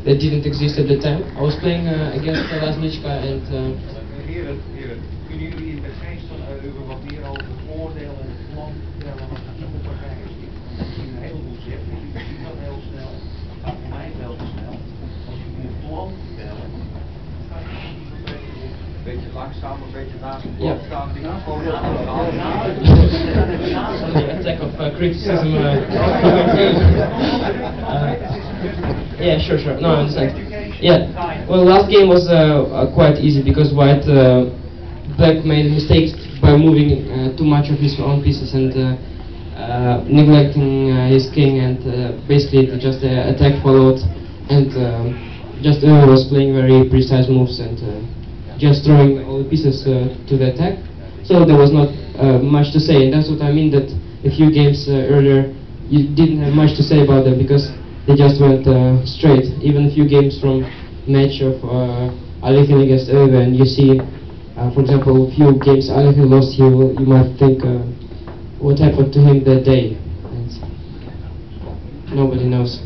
that didn't exist at the time. I was playing against Lasnička and Heren, kunnen jullie in de geest van Eupen wat meer over de voordelen en het plan vertellen wat de nieuwe partij is? Ik zie een heleboel zeggen, ik zie dat heel snel, het gaat voor mij veel te snel. Als je een plan vertellen, dan ga je niet zo een beetje langzaam, een beetje naast het plan staan, die gewoon attack of criticism. Yeah, sure. No, I understand. Yeah, well, last game was quite easy because Black made mistakes by moving too much of his own pieces and neglecting his king, and basically just the attack followed, and just was playing very precise moves and just throwing all the pieces to the attack. So there was not much to say, and that's what I mean, that a few games earlier you didn't have much to say about them because they just went straight. Even a few games from match of Alekhine against Eupen, and you see, for example, a few games Alekhine lost, you might think what happened to him that day. And nobody knows.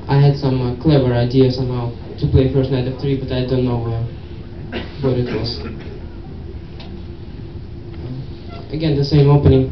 I had some clever idea somehow to play first knight of 3, but I don't know what it was. Again, the same opening.